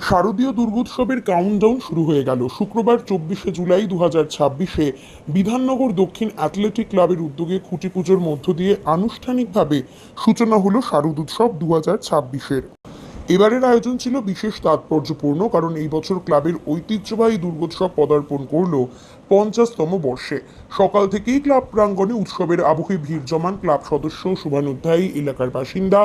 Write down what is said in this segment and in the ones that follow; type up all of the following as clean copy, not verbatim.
শারদীয় দুর্গোৎসবের কাউন্টডাউন শুরু হয়ে গেল। শুক্রবার 24শে জুলাই 2026-এ বিধাননগর দক্ষিণ অ্যাথলেটিক ক্লাবের উদ্যোগে খুঁটি পুজোর মধ্য দিয়ে আনুষ্ঠানিকভাবে সূচনা হলো শারদোৎসব 2026-এর। এবারের আয়োজন ছিল বিশেষ তাৎপর্যপূর্ণ, কারণ এই বছর ক্লাবের ঐতিহ্যবাহী দুর্গোৎসব পদার্পণ করল 50তম বর্ষে। সকাল থেকেই ক্লাব প্রাঙ্গণে উৎসবের আবহে ভিড় জমান ক্লাব সদস্য, শুভানুধ্যায়ী, এলাকার বাসিন্দা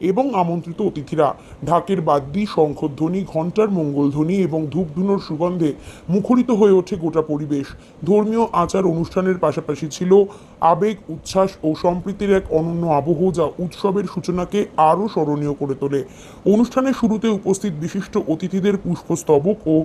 এবং আমন্ত্রিত অতিথিরা। ঢাকের বাদ্যি, শঙ্খধ্বনি, ঘণ্টার মঙ্গলধ্বনি এবং ধূপধুনোর সুগন্ধে মুখরিত হয়ে ওঠে গোটা পরিবেশ। ধর্মীয় আচার অনুষ্ঠানের পাশাপাশি ছিল আবেগ, উচ্ছ্বাস ও সম্প্রীতির এক অনন্য আবহ, যা উৎসবের সূচনাকে আরও স্মরণীয় করে তোলে। অনুষ্ঠানের শুরুতে উপস্থিত বিশিষ্ট অতিথিদের পুষ্পস্তবক ও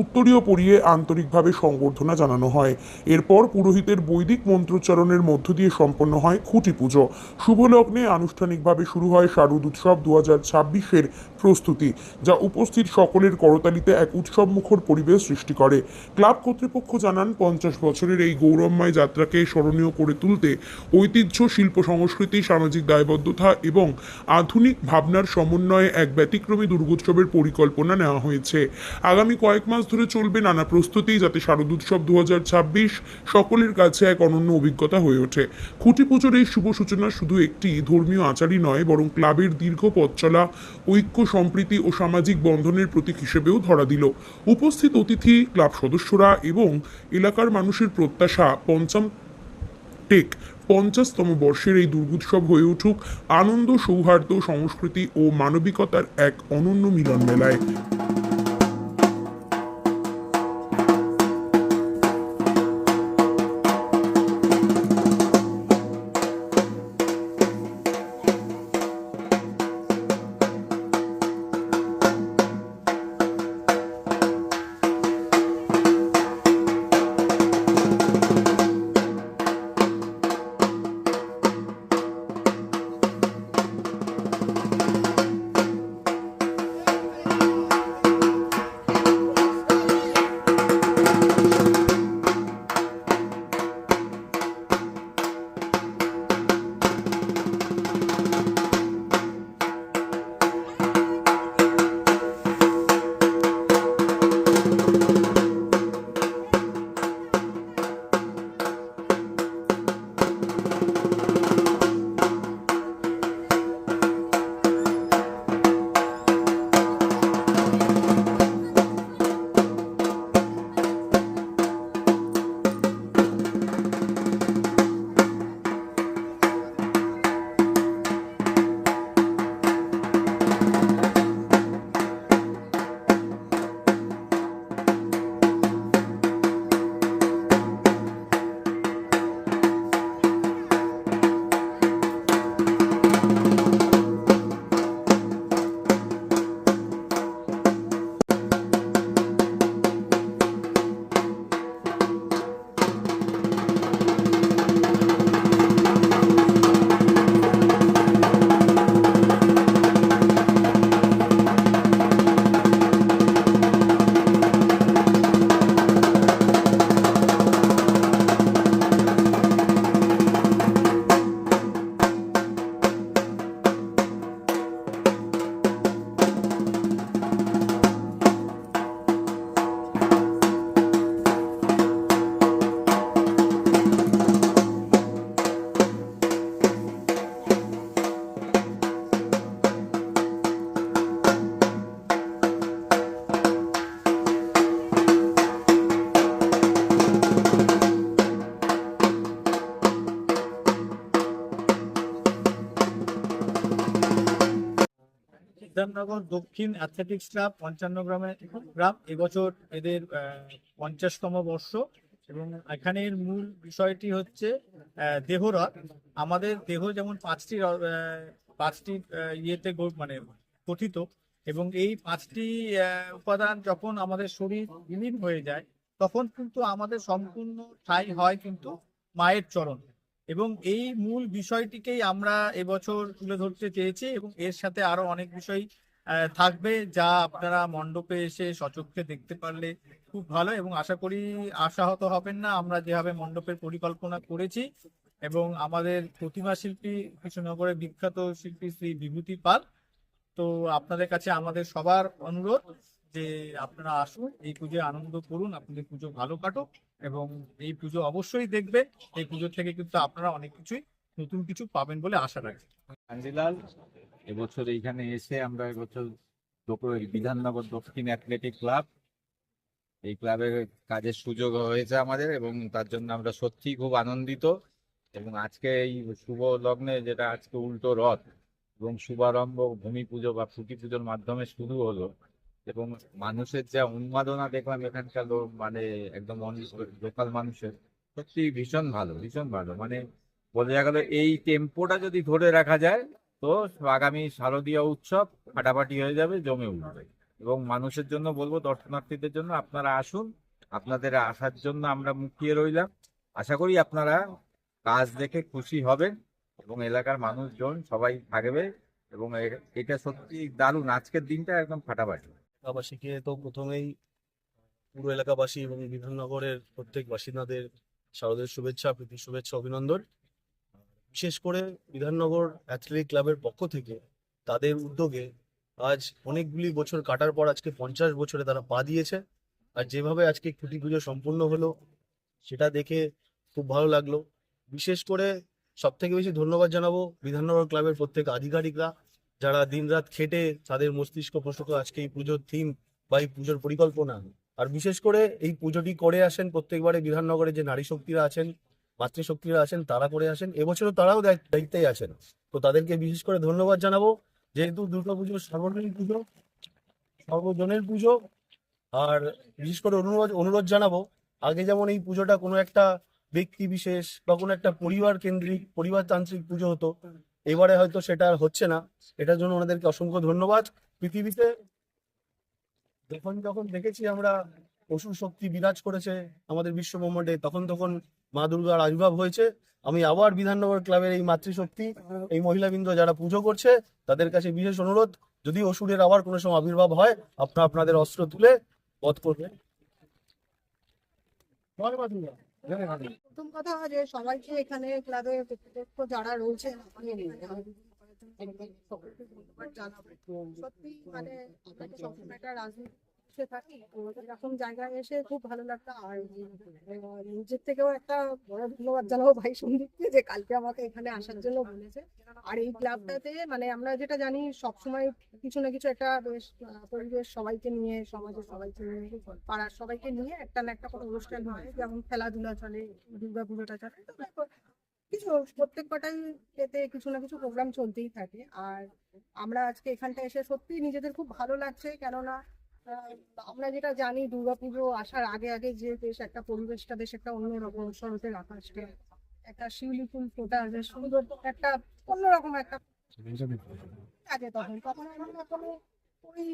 উত্তরীয় পরিয়ে আন্তরিকভাবে সংবর্ধনা জানানো হয়। এরপর পুরোহিতের বৈদিক মন্ত্রোচ্চারণের মধ্য দিয়ে সম্পন্ন হয় খুঁটি পুজো। শুভ লগ্নে আনুষ্ঠানিকভাবে শুরু হয় শারদ উৎসব 2026-এর প্রস্তুতি, যা উপস্থিত সকলের করতালিতে এক উৎসবমুখর পরিবেশ সৃষ্টি করে। ক্লাব কর্তৃপক্ষ জানান, 50 বছরের এই গৌরবময় যাত্রাকে স্মরণীয় করে তুলতে ঐতিহ্য, শিল্প সংস্কৃতি, সামাজিক দায়বদ্ধতা এবং আধুনিক ভাবনার সমন্বয়ে এক ব্যতিক্রমী দুর্গোৎসবের পরিকল্পনা নেওয়া হয়েছে। আগামী কয়েক মাস ধরে চলবে নানা প্রস্তুতি, যাতে শারদোৎসব 2026 সকলের কাছে এক অনন্য অভিজ্ঞতা হয়ে ওঠে। খুঁটি পুজোর এই শুভ সূচনা শুধু একটি ধর্মীয় আচারই নয়, বরং ক্লাবের দীর্ঘ পথ চলা, ঐক্য, সম্প্রীতি ও সামাজিক বন্ধনের প্রতীক হিসেবেও ধরা দিল। উপস্থিত অতিথি, ক্লাব সদস্যরা এবং এলাকার মানুষের প্রত্যাশা, পঞ্চম টেক 50তম বর্ষের এই দুর্গোৎসব হয়ে উঠুক আনন্দ, সৌহার্দ্য, সংস্কৃতি ও মানবিকতার এক অনন্য মিলন মেলায়। বিধাননগর দক্ষিণ অ্যাথলেটিক্স ক্লাব 55 গ্রাম এবছর এদের 50তম বর্ষ, এবং এখানের মূল বিষয়টি হচ্ছে দেহরথ। আমাদের দেহ যেমন পাঁচটি ইয়েতে মানে গঠিত, এবং এই পাঁচটি উপাদান যখন আমাদের শরীর বিলীন হয়ে যায়, তখন কিন্তু আমাদের সম্পূর্ণ ঠাঁই হয় কিন্তু মায়ের চরণ। এবং এই মূল বিষয়টিকেই আমরা এবছর তুলে ধরতে চেয়েছি, এবং এর সাথে আরো অনেক বিষয় থাকবে, যা আপনারা মণ্ডপে এসে সচক্ষে দেখতে পারলে খুব ভালো। এবং আশা করি আশাহত হবেন না আমরা যেভাবে মণ্ডপের পরিকল্পনা করেছি। এবং আমাদের প্রতিমা শিল্পী, কৃষ্ণনগরের বিখ্যাত শিল্পী শ্রী বিভূতি পাল। তো আপনাদের কাছে আমাদের সবার অনুরোধ যে আপনারা আসুন, এই পুজোয় আনন্দ করুন, আপনাদের পুজো ভালো কাটুক, এবং এই পুজো অবশ্যই দেখবেন। এই পুজো থেকে কিন্তু আপনারা অনেক কিছুই নতুন কিছু পাবেন বলে আশা রাখছি। কান্দিলাল, এবছর এইখানে এসে আমরা এবছর বিধাননগর দক্ষিণ অ্যাথলেটিক ক্লাব, এই ক্লাবের কাজের সুযোগ হয়েছে আমাদের, এবং তার জন্য আমরা সত্যিই খুব আনন্দিত। এবং আজকে এই শুভ লগ্নে, যেটা আজকে উল্টো রথ এবং শুভারম্ভ ভূমি পুজো বা খুঁটি পুজোর মাধ্যমে শুরু হলো, এবং মানুষের যা উন্মাদনা দেখলাম এখানকার মানে একদম লোকাল মানুষের, সত্যি ভীষণ ভালো, ভীষণ ভালো। মানে বোঝা গেল এই টেম্পোটা যদি ধরে রাখা যায়, তো আগামী শারদীয় উৎসব ফাটাফাটি হয়ে যাবে, জমে উঠবে। এবং মানুষের জন্য বলবো, দর্শনার্থীদের জন্য আপনারা আসুন, আপনাদের আসার জন্য আমরা মুখিয়ে রইলাম। আশা করি আপনারা কাজ দেখে খুশি হবেন এবং এলাকার মানুষজন সবাই থাকবে, এবং এটা সত্যি দারুণ। আজকের দিনটা একদম ফাটাফাটি। এলাকাবাসীকে তো প্রথমেই পুরো এলাকাবাসী এবং বিধাননগরের প্রত্যেক বাসিন্দাদের শারদের শুভেচ্ছা, প্রীতি শুভেচ্ছা, অভিনন্দন। বিশেষ করে বিধাননগর অ্যাথলেটিক ক্লাবের পক্ষ থেকে তাদের উদ্যোগে আজ অনেকগুলি বছর কাটার পর আজকে 50 বছরে তারা পা দিয়েছে। আর যেভাবে আজকে খুঁটি পুজো সম্পূর্ণ হলো, সেটা দেখে খুব ভালো লাগলো। বিশেষ করে সব থেকে বেশি ধন্যবাদ জানাবো বিধাননগর ক্লাবের প্রত্যেক আধিকারিকরা, যারা দিনরাত খেটে তাদের মস্তিষ্ক প্রসূত আজকে এই পুজোর থিম বা এই পুজোর পরিকল্পনা। আর বিশেষ করে এই পুজোটি করে আসেন প্রত্যেকবারে বিধাননগরে যে নারী শক্তিরা আছেন, মাতৃশক্তিরা আছেন, তারা করে আসেন। এবছরও তারাও দায়িত্বেই আছেন, তো তাদেরকে বিশেষ করে ধন্যবাদ জানাবো। যেহেতু দুর্গাপুজো সার্বজনীন পুজো, সর্বজনের পুজো, আর বিশেষ করে অনুরোধ জানাবো, আগে যেমন এই পুজোটা কোনো একটা ব্যক্তি বিশেষ বা কোনো একটা পরিবার কেন্দ্রিক, পরিবারতান্ত্রিক পুজো হতো, এবারে হয়তো সেটা আর হচ্ছে না। এটার জন্য ওনাদেরকে অসংখ্য ধন্যবাদ। পৃথিবীতে যখন দেখেছি আমরা অসুর শক্তি বিরাজ করেছে আমাদের বিশ্ব ব্রহ্মাণ্ডে, তখন মা দুর্গার আবির্ভাব হয়েছে। আমি আবার বিধাননগর ক্লাবের এই মাতৃশক্তি, এই মহিলাবৃন্দ যারা পুজো করছে, তাদের কাছে বিশেষ অনুরোধ, যদি অসুরের আবার কোনো সময় আবির্ভাব হয়, আপনাদের অস্ত্র তুলে বধ করবেন। প্রথম কথা যে সবাইকে এখানে ক্লাবে যারা রয়েছে সকলকে ধন্যবাদ জানাবো। সত্যি মানে আপনাকে সবসময় একটা রাজনীতি থাকি, এরকম জায়গায় এসে খুব ভালো লাগতো। আর নিজের থেকেও একটা বড় ধন্যবাদ জানাবো ভাই সন্দীপকে, যে কালকে আমাকে এখানে আসার জন্য বলেছে। আর এই ক্লাবটাতে মানে আমরা যেটা জানি সবসময় কিছু না কিছু একটা বেশ পরিবেশ, সবাইকে নিয়ে, সমাজের সবাইকে নিয়ে, পাড়ার সবাইকে নিয়ে একটা না একটা কোনো অনুষ্ঠান হয়, যেমন খেলাধুলা চলে, দুর্গা পুজোটা চলে, তো কিছু প্রত্যেক কটাই এতে কিছু না কিছু প্রোগ্রাম চলতেই থাকে। আর আমরা আজকে এখানটা এসে সত্যি নিজেদের খুব ভালো লাগছে, কেননা আমরা যেটা জানি দুর্গাপুজো আসার আগে আগে যে বেশ একটা পরিবেশটা বেশ একটা অন্যরকম, শরতের আকাশটা একটা শিউলি ফুল ফোটা, বেশ সুন্দর একটা অন্যরকম একটা থাকে। তখন আমরা কোনো ওই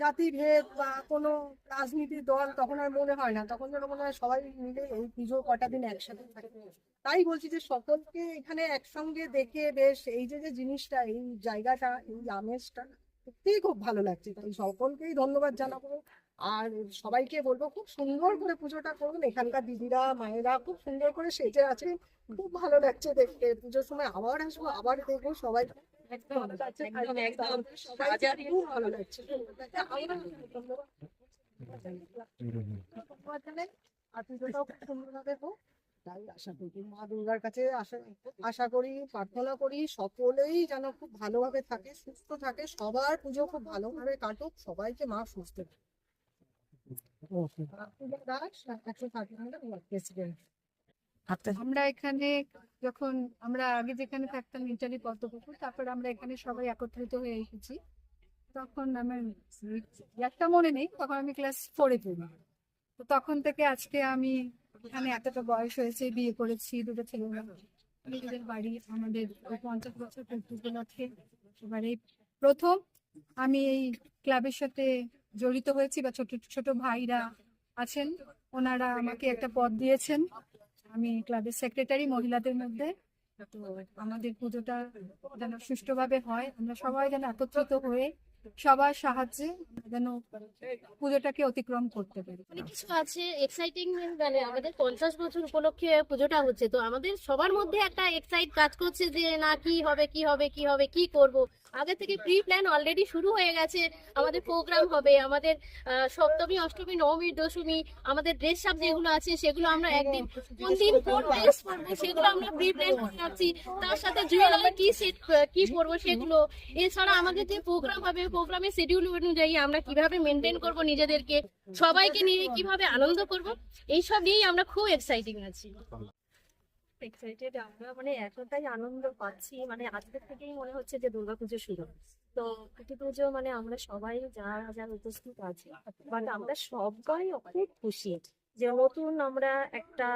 জাতিভেদ বা কোনো রাজনীতির দল তখন আর মনে হয় না, তখন যেন মনে হয় সবাই মিলে এই পুজো কটা দিন একসাথে থাকে। তাই বলছি যে সকলকে এখানে একসঙ্গে দেখে বেশ এই যে জিনিসটা, এই জায়গাটা, এই আমেজটা সত্যিই খুব ভালো লাগছে। তাই সকলকেই ধন্যবাদ জানাবো। আর সবাইকে বলবো খুব সুন্দর করে পুজোটা করুন। এখানকার দিদিরা, মায়েরা খুব সুন্দর করে সেজে আছে, খুব ভালো লাগছে দেখতে। পুজোর সময় আবার আসবো, আবার দেখবো সবাই। খুব ভালো লাগছে। আর পুজোটাও খুব সুন্দরভাবে হোক, তাই আশা করি মা দুর্গার কাছে আশা করি, প্রার্থনা করি সকলেই যেন খুব ভালোভাবে থাকে, সুস্থ থাকে, সবার পুজো খুব ভালোভাবে কাটুক, সবাইকে মা সুস্থ আমরা এখানে যখন আমরা আগে যেখানে থাকতাম ইটালি পদ্মপুকুর, তারপর আমরা এখানে সবাই একত্রিত হয়ে এসেছি। তখন আমার একটা মনে নেই, তখন আমি ক্লাস 4-এ পড়ি। তো তখন থেকে আজকে আমি এখানে এতটা বয়স হয়েছে, বিয়ে করেছি, দুটো ছেলে মেয়ে, নিজেদের বাড়ি, আমাদের 50 বছর পূর্তি উপলক্ষে এবারে প্রথম আমি এই ক্লাবের সাথে জড়িত হয়েছি, বা ছোট ছোট ভাইরা আছেন, ওনারা আমাকে একটা পদ দিয়েছেন। আমি ক্লাবের সেক্রেটারি মহিলাদের মধ্যে। তো আমাদের পুজোটা যেন সুষ্ঠুভাবে হয়, আমরা সবাই যেন একত্রিত হয়ে সবার সাহায্যে যেন পুজোটাকে অতিক্রম করতে পারি। অনেক কিছু আছে এক্সাইটিং, মানে আমাদের 50 বছর উপলক্ষে পুজোটা হচ্ছে, তো আমাদের সবার মধ্যে একটা এক্সাইট কাজ করছে যে না কি হবে কি করব। আগে থেকে প্রি প্ল্যান অলরেডি শুরু হয়ে গেছে। আমাদের প্রোগ্রাম হবে, আমাদের সপ্তমী অষ্টমী নবমী দশমী আমাদের ড্রেস আপ যেগুলো আছে সেগুলো আমরা একদিন কোন দিন কোন ড্রেস পরবো সেগুলো আমরা প্রি প্ল্যান করে রাখছি। তার সাথে জুয়েলারি কি সেট কি পরবো সেগুলো, এছাড়া আমাদের যে প্রোগ্রাম হবে প্রোগ্রামের শিডিউল অনুযায়ী আমরা কিভাবে মেনটেন করব নিজেদেরকে, সবাইকে নিয়ে কিভাবে আনন্দ করব, এইসব নিয়েই আমরা খুব এক্সাইটিং আছি। এক্সাইটেড আমরা, মানে এতটাই আনন্দ পাচ্ছি, মানে আজকের থেকেই মনে হচ্ছে যে দুর্গাপুজো শুরু। তো কুটি পুজো মানে আমরা সবাই যারা যারা উপস্থিত আছি, বাট আমরা সবাই খুব খুশি যে নতুন আমরা একটা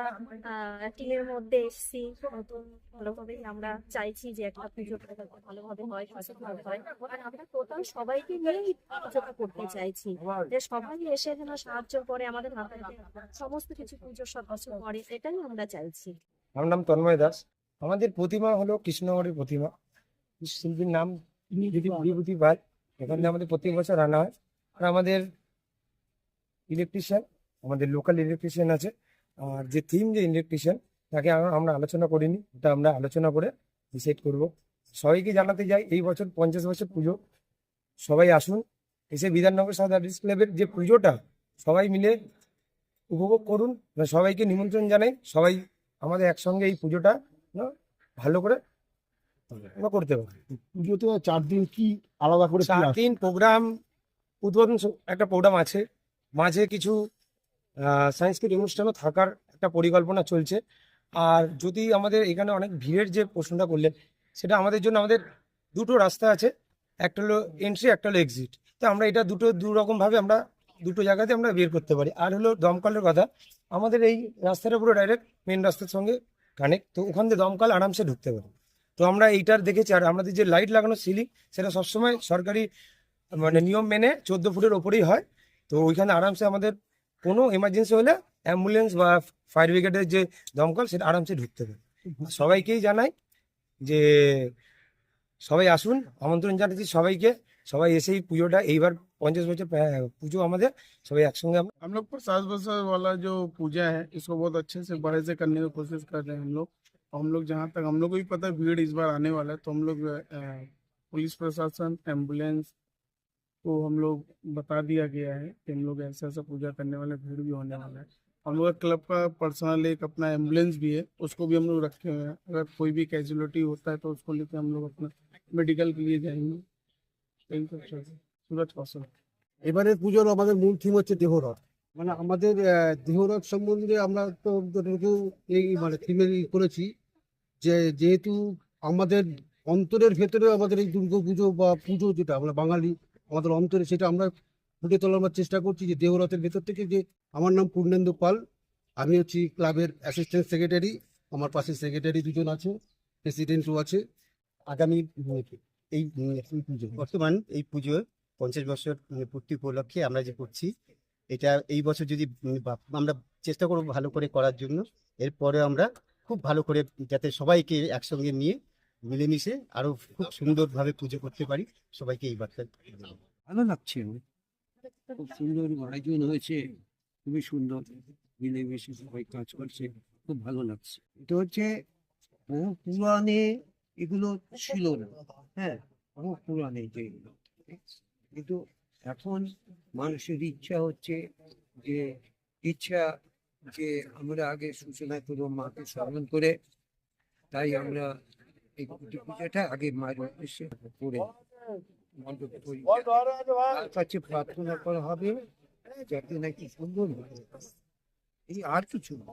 টিমের মধ্যে এসেছি। নতুন ভালোভাবেই আমরা চাইছি যে একটা পুজোটা যাতে ভালোভাবে হয়, সুস্থভাবে হয়। আর আমরা টোটাল সবাইকে নিয়েই পুজোটা করতে চাইছি, যে সবাই এসে যেন সাহায্য করে আমাদের হাতে সমস্ত কিছু পুজোর সদস্য করে, এটাই আমরা চাইছি। আমার নাম তন্ময় দাস। আমাদের প্রতিমা হলো কৃষ্ণনগরের প্রতিমা। শিল্পীর নাম যদি বিভূতি পাল। এখানে আমাদের প্রত্যেক বছর আনা হয়। আর আমাদের ইলেকট্রিশিয়ান, আমাদের লোকাল ইলেকট্রিশিয়ান আছে। আর যে থিম যে ইলেকট্রিশিয়ান তাকে আমরা আলোচনা করিনি, ওটা আমরা আলোচনা করে ডিসাইড করব। সবাইকে জানাতে যাই এই বছর 50 বছর পুজো, সবাই আসুন, এসে বিধাননগর সাউথ আর্টিস্ট ক্লাবের যে পুজোটা সবাই মিলে উপভোগ করুন। সবাইকে নিমন্ত্রণ জানাই, সবাই আমাদের একসঙ্গে এই পুজোটা ভালো করে আমরা করতে পারি। পুজোতে 4 দিন কি আলাদা করে 4 দিন প্রোগ্রাম, উদ্বোধন একটা প্রোগ্রাম আছে, মাঝে কিছু সাংস্কৃতিক অনুষ্ঠানও থাকার একটা পরিকল্পনা চলছে। আর যদি আমাদের এখানে অনেক ভিড়ের যে প্রশ্নটা করলেন, সেটা আমাদের জন্য আমাদের দুটো রাস্তা আছে, একটা হলো এন্ট্রি, একটা হলো এক্সিট। তো আমরা এটা দু রকম ভাবে আমরা দুটো জায়গাতে আমরা বের করতে পারি। আর হলো দমকলের কথা, আমাদের এই রাস্তাটা পুরো ডাইরেক্ট মেন রাস্তার সঙ্গে কানেক্ট, তো ওখান থেকে দমকল আরামসে ঢুকতে পারে। তো আমরা এইটার দেখেছি। আর আমাদের যে লাইট লাগানো সিলিং, সেটা সবসময় সরকারি মানে নিয়ম মেনে 14 ফুটের ওপরেই হয়। তো ওইখানে আরামসে আমাদের কোনো এমার্জেন্সি হলে অ্যাম্বুলেন্স বা ফায়ার ব্রিগেডের যে দমকল সেটা আরামসে ঢুকতে পারে। সবাইকেই জানাই যে সবাই আসুন, আমন্ত্রণ জানাচ্ছি সবাইকে। সবাই এসেই পুজোটা এইবার 50 বছর পুজো আমাদের সবাই একসঙ্গে हम लोग 50 बरस वाला जो पूजा है इसको बहुत अच्छे से बड़े से करने की कोशिश कर रहे हैं हम लोग। और हम लोग जहाँ तक हम लोग को भी पता है भीड़ इस बार आने वाला है, तो हम लोग पुलिस प्रशासन, एम्बुलेंस को हम लोग बता दिया गया है कि हम लोग ऐसा ऐसा पूजा करने वाले, भीड़ भी होने वाला है। हम लोग का क्लब का पर्सनल एक अपना एम्बुलेंस भी है, उसको भी हम लोग रखे हुए हैं। अगर कोई भी कैजुअलिटी होता है तो उसको लेकर हम लोग अपना मेडिकल के लिए जाएंगे। सूरज कौशल। এবারের পুজোর আমাদের মূল থিম হচ্ছে দেহরথ। মানে আমাদের দেহরথ সম্বন্ধে আমরা তো যতটুকু এই মানে থিমে করেছি যে যেহেতু আমাদের অন্তরের ভেতরে আমাদের এই দুর্গাপুজো বা পুজো যেটা আমরা বাঙালি আমাদের অন্তরে, সেটা আমরা ফুটে তোলার চেষ্টা করছি। যে দেহরথের ভেতর থেকে যে আমার নাম পূর্ণেন্দু পাল, আমি হচ্ছি ক্লাবের অ্যাসিস্ট্যান্ট সেক্রেটারি, আমার পাশে সেক্রেটারি দুজন আছে, প্রেসিডেন্টও আছে। আগামী এই পুজো বর্তমান এই পুজো 50 বছর পূর্তি উপলক্ষে আমরা যে করছি, এটা এই বছর যদি আমরা চেষ্টা করব ভালো করে করার জন্য। এরপরে আমরা খুব ভালো করে যাতে সবাইকে একসঙ্গে নিয়ে মিলেমিশে আরো খুব সুন্দরভাবে পুজো করতে পারি, সবাইকে এই বার্তা দেব। ভালো লাগছে, খুব সুন্দর আয়োজন হয়েছে, খুবই সুন্দর, মিলেমিশে সবাই কাজ করছে, খুব ভালো লাগছে। এটা হচ্ছে বহু পুরাণে এগুলো ছিল না, হ্যাঁ, বহু পুরাণে যেগুলো, কিন্তু এখন মানুষের ইচ্ছা হচ্ছে যে আমরা আগে সূচনা করবো মাকে স্মরণ করে, তাই আমরা এই পুজোটা আগে মায়ের উদ্দেশ্যে করে মণ্ডপে করি। তার কাছে প্রার্থনা করা হবে যাতে নাকি সুন্দর হয়, এই আর কিছু না।